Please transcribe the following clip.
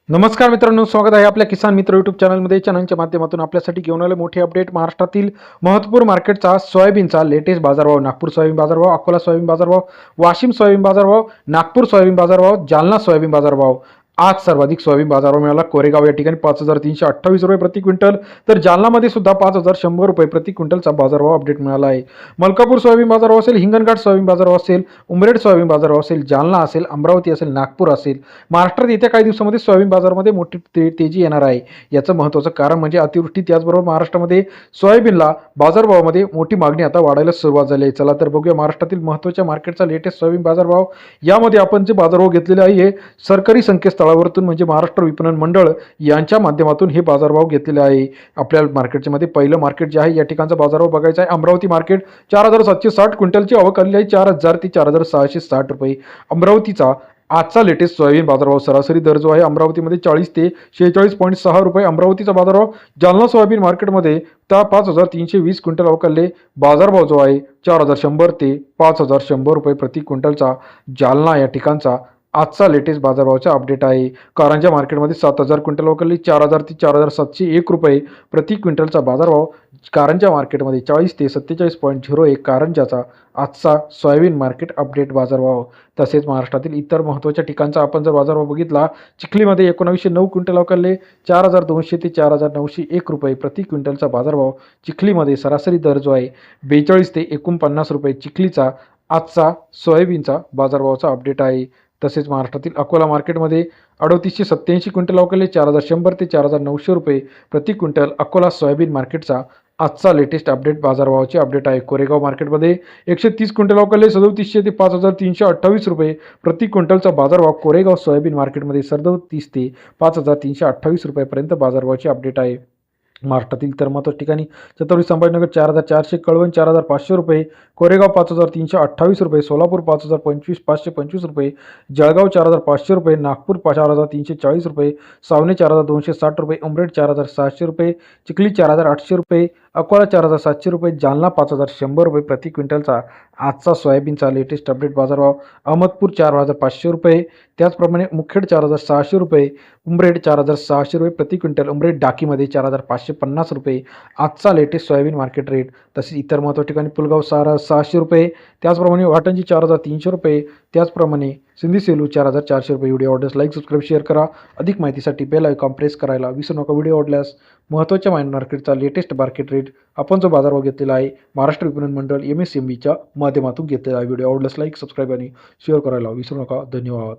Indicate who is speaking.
Speaker 1: नमस्कार मित्रांनो, स्वागत आहे आपल्या किसान मित्र यूट्यूब चॅनलमध्ये. चॅनलच्या माध्यमातून आपल्यासाठी घेऊन आले मोठे अपडेट. महाराष्ट्रातील महत्त्वपूर्ण मार्केटचा सोयाबीनचा लेटेस्ट बाजारभाव, नागपूर सोयाबीन बाजारभाव, अकोला सोयाबीन बाजारभाव, वाशिम सोयाबीन बाजारभाव, नागपूर सोयाबीन बाजारभाव, जालना सोयाबीन बाजारभाव. आज सर्वाधिक सोयाबीन बाजारभाव मिळाला कोरेगाव या ठिकाणी 5,328 रुपये प्रति क्विंटल, तर जालनामध्ये सुद्धा 5,100 रुपये प्रति क्विंटलचा बाजारभाव अपडेट मिळाला आहे. मलकापूर सोयाबीन बाजारभाव असेल, हिंगणघाट सोयाबीन बाजारभाव असेल, उमरेड सोयाबीन बाजारभाव असेल, जालना असेल, अमरावती असेल, नागपूर असेल, महाराष्ट्रात येत्या काही दिवसामध्ये सोयाबीन बाजारामध्ये मोठी तेजी येणार आहे. याचं महत्त्वाचं कारण म्हणजे अतिवृष्टी. त्याचबरोबर महाराष्ट्रामध्ये सोयाबीनला बाजारभावामध्ये मोठी मागणी आता वाढायला सुरुवात झाली आहे. चला तर बघूया महाराष्ट्रातील महत्त्वाच्या मार्केटचा लेटेस्ट सोयाबीन बाजारभाव. यामध्ये आपण जे बाजारभाव घेतलेले आहे सरकारी संकेतस्थळावरतून म्हणजे महाराष्ट्र विपणन मंडळ यांच्या माध्यमातून हे बाजारभाव घेतलेले आहे. आपल्या मार्केटच्या मध्ये पहिलं मार्केट जे आहे या ठिकाणचा बाजारभाव बघायचा आहे. अमरावती मार्केट 4,760 क्विंटलची आवक आलेली आहे, 4,000 ते 4,660 रुपये. अमरावतीचा आजचा लेटेस्ट सोयाबीन बाजारभाव सरासरी दर जो आहे अमरावतीमध्ये 40 ते 46.6 रुपये अमरावतीचा बाजारभाव. जालना सोयाबीन मार्केटमध्ये 5,320 क्विंटल अवकाले बाजारभाव जो आहे 4,100 ते 5,100 रुपये प्रति क्विंटलचा जालना या ठिकाणचा आजचा लेटेस्ट बाजारभावाचा अपडेट आहे. कारंजा मार्केटमध्ये 7,000 क्विंटल अवकाली 4,000 ते 4,701 रुपये प्रति क्विंटलचा बाजारभाव. कारंजा मार्केटमध्ये 40 ते 47.01 कारंजाचा आजचा सोयाबीन मार्केट अपडेट बाजारभाव. तसेच महाराष्ट्रातील इतर महत्त्वाच्या ठिकाणचा आपण जर बाजारभाव बघितला, चिखलीमध्ये 1909 क्विंटल अवकाले 4,200 ते 4,901 रुपये प्रति क्विंटलचा बाजारभाव. चिखलीमध्ये सरासरी दर जो आहे 42 ते 49 रुपये चिखलीचा आजचा सोयाबीनचा बाजारभावाचा अपडेट आहे. तसेच महाराष्ट्रातील अकोला मार्केटमध्ये 3,887 क्विंटल अवकाले 4,100 ते 4,900 रुपये प्रति क्विंटल अकोला सोयाबीन मार्केटचा आजचा लेटेस्ट अपडेट बाजारभावाचे अपडेट आहे. कोरेगाव मार्केटमध्ये 130 क्विंटल अवकाले 3,700 ते 5,328 रुपये प्रति क्विंटलचा बाजारभाव. कोरेगाव सोयाबीन मार्केटमध्ये 37 ते 5,328 रुपयापर्यंत बाजारभावाचे अपडेट आहे. महाराष्ट्रातील इतर महत्त्वाच्या ठिकाणी छत्रपती संभाजीनगर 4,400, कळवण 4,500 रुपये, कोरेगाव 5,328 रुपये, सोलापूर 5,525 रुपये, जळगाव 4,500 रुपये, नागपूर 4,340 रुपये, सावने 4,260 रुपये, उमरेड 4,600 रुपये, चिखली 4,800 रुपये, अकोला 4,700 रुपये, जालना 5,100 रुपये प्रति क्विंटलचा आजचा सोयाबीनचा लेटेस्ट अपडेट बाजारभाव. अहमदपूर 4,500 रुपये, त्याचप्रमाणे मुखेड 4,600 रुपये, उमरेड 4,600 रुपये प्रति क्विंटल, उमरेड डाकीमध्ये 4,550 रुपये आजचा लेटेस्ट सोयाबीन मार्केट रेट. तसेच इतर महत्त्वाच्या ठिकाणी पुलगाव 6,600 रुपये, त्याचप्रमाणे वाटंजी 4,300 रुपये, त्याचप्रमाणे सिंधी सेलू 4,400 रुपये. व्हिडिओ आवडल्यास लाईक, सबस्क्राईब, शेअर करा. अधिक माहितीसाठी बेल आयकॉन प्रेस करायला विसरू नका. व्हिडिओ आवडल्यास महत्त्वाच्या मार्केटचा लेटेस्ट मार्केट रेट आपण जो बाजारभाव घेतलेला आहे महाराष्ट्र विपणन मंडळ MSMEच्या माध्यमातून घेतलेला आहे. व्हिडिओ आवडल्यास लाईक, सबस्क्राईब आणि शेअर करायला विसरू नका. धन्यवाद.